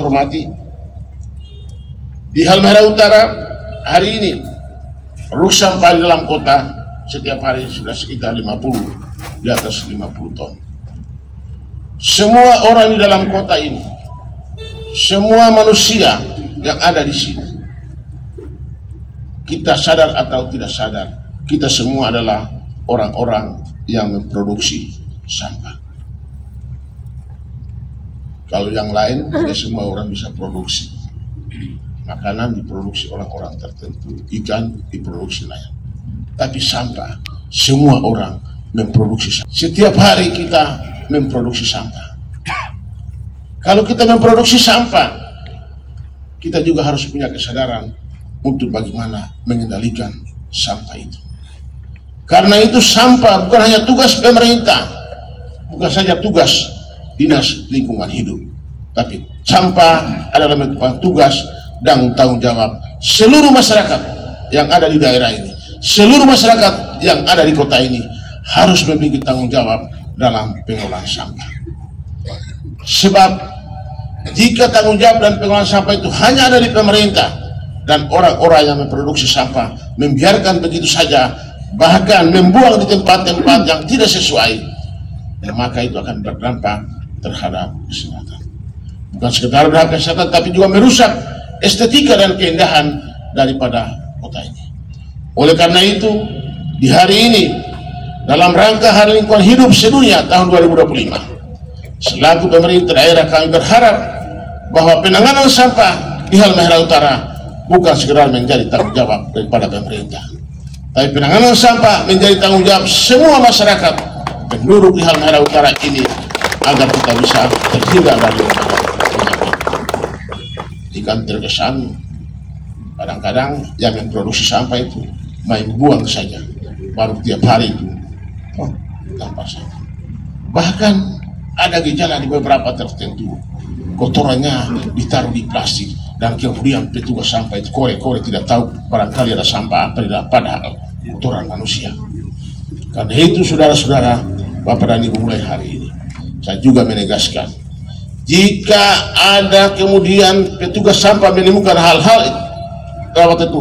hormati, di Halmahera Utara hari ini produk sampah di dalam kota setiap hari sudah sekitar 50, di atas 50 ton. Semua orang di dalam kota ini, semua manusia yang ada di sini, kita sadar atau tidak sadar, kita semua adalah orang-orang yang memproduksi sampah. Kalau yang lain, tidak semua orang bisa produksi. Makanan diproduksi orang-orang tertentu, ikan diproduksi lain. Tapi sampah, semua orang memproduksi sampah. Setiap hari kita memproduksi sampah. Kalau kita memproduksi sampah, kita juga harus punya kesadaran untuk bagaimana mengendalikan sampah itu. Karena itu sampah bukan hanya tugas pemerintah, bukan saja tugas Dinas Lingkungan Hidup, tapi sampah adalah merupakan tugas dan tanggung jawab seluruh masyarakat yang ada di daerah ini. Seluruh masyarakat yang ada di kota ini harus memiliki tanggung jawab dalam pengelolaan sampah. Sebab jika tanggung jawab dan pengelolaan sampah itu hanya ada di pemerintah dan orang-orang yang memproduksi sampah membiarkan begitu saja, bahkan membuang di tempat-tempat yang tidak sesuai, maka itu akan berdampak terhadap kesehatan. Bukan sekedar terhadap kesehatan, tapi juga merusak estetika dan keindahan daripada kota ini. Oleh karena itu, di hari ini, dalam rangka Hari Lingkungan Hidup Sedunia tahun 2025, selaku pemerintah daerah kami berharap bahwa penanganan sampah di Halmahera Utara bukan sekedar menjadi tanggung jawab daripada pemerintah, tapi penanganan sampah menjadi tanggung jawab semua masyarakat penduduk di Halmahera Utara ini, agar kita bisa terhindar dari penyakit. Jika terkesan kadang-kadang yang memproduksi sampah itu main buang saja, baru tiap hari itu tanpa sampah. Bahkan ada gejala di beberapa tertentu, kotorannya ditaruh di plastik dan kemudian petugas sampah itu kore-kore tidak tahu barangkali ada sampah apa tidak, padahal kotoran manusia. Karena itu saudara-saudara, Bapak dan Ibu, mulai hari ini saya juga menegaskan, jika ada kemudian petugas sampah menemukan hal-hal itu,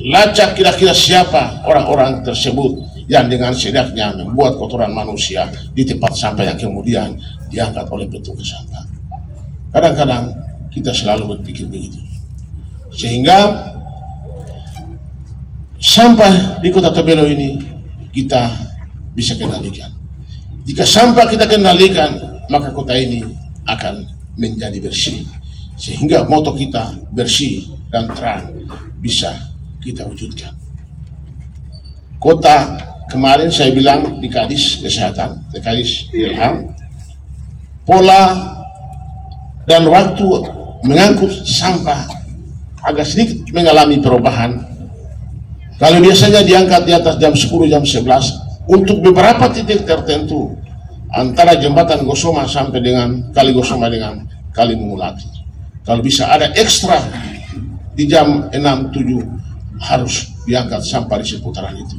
lacak kira-kira siapa orang-orang tersebut yang dengan sendirinya membuat kotoran manusia di tempat sampah yang kemudian diangkat oleh petugas sampah. Kadang-kadang kita selalu berpikir begitu, sehingga sampah di Kota Tobelo ini kita bisa kendalikan. Jika sampah kita kendalikan, maka kota ini akan menjadi bersih, sehingga moto kita bersih dan terang bisa kita wujudkan. Kota kemarin saya bilang di Kadis Kesehatan, di Kadis Ilham, pola dan waktu mengangkut sampah agak sedikit mengalami perubahan. Kalau biasanya diangkat di atas jam 10, jam 11, untuk beberapa titik tertentu antara jembatan Gosoma sampai dengan Kali Gosoma dengan Kali Mungulati, kalau bisa ada ekstra di jam 6-7 harus diangkat sampah di seputaran itu.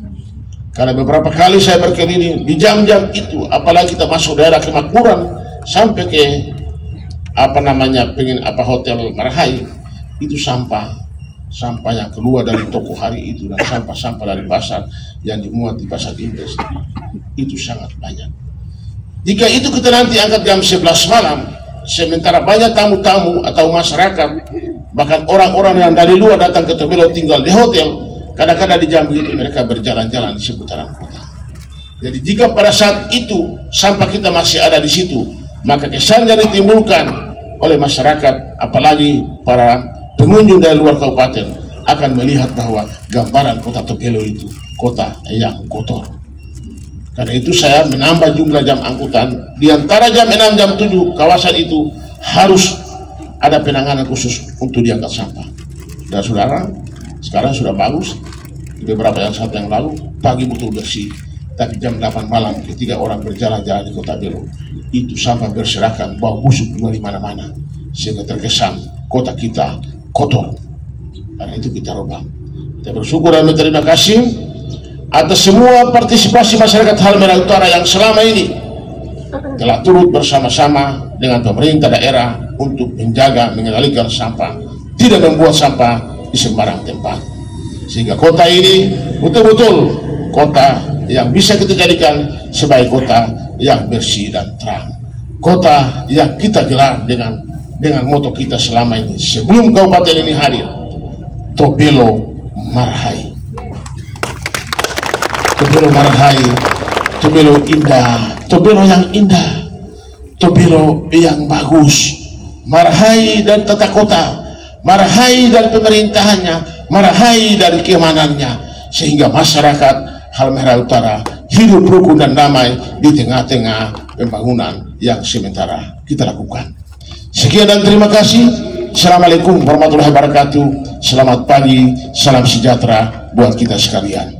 Karena beberapa kali saya berkeliling di jam-jam itu, apalagi kita masuk daerah kemakmuran sampai ke Hotel Marahai, itu sampah yang keluar dari toko hari itu dan sampah-sampah dari pasar yang dimuat di pasar Indes itu sangat banyak. Jika itu kita nanti angkat jam 11 malam, sementara banyak tamu-tamu atau masyarakat, bahkan orang-orang yang dari luar datang ke Tobelo tinggal di hotel, kadang-kadang di jam itu mereka berjalan-jalan di seputaran kota. Jadi jika pada saat itu sampah kita masih ada di situ, maka kesan yang ditimbulkan oleh masyarakat, apalagi para pengunjung dari luar kabupaten, akan melihat bahwa gambaran Kota Tobelo itu kota yang kotor. Karena itu saya menambah jumlah jam angkutan. Di antara jam 6, jam 7, kawasan itu harus ada penanganan khusus untuk diangkat sampah. Dan saudara, sekarang sudah bagus. Beberapa saat yang lalu, pagi betul bersih. Tapi jam 8 malam ketika orang berjalan-jalan di Kota Belo, itu sampah berserakan, bau busuk di mana-mana. Sehingga terkesan kota kita kotor. Karena itu kita rubah. Kita bersyukur dan berterima kasih atas semua partisipasi masyarakat Halmahera Utara yang selama ini telah turut bersama-sama dengan pemerintah daerah untuk menjaga mengendalikan sampah, tidak membuat sampah di sembarang tempat, sehingga kota ini betul-betul kota yang bisa kita jadikan sebagai kota yang bersih dan terang, kota yang kita gelar dengan moto kita selama ini sebelum kabupaten ini hadir, Tobelo Marhai. Tobelo Marhai, Tobelo indah, Tobelo yang indah, Tobelo yang bagus, Marhai dan tata kota, Marhai dan pemerintahannya, Marhai dari keamanannya, sehingga masyarakat Halmahera Utara hidup rukun dan damai di tengah-tengah pembangunan yang sementara kita lakukan. Sekian dan terima kasih. Assalamualaikum warahmatullahi wabarakatuh. Selamat pagi, salam sejahtera buat kita sekalian.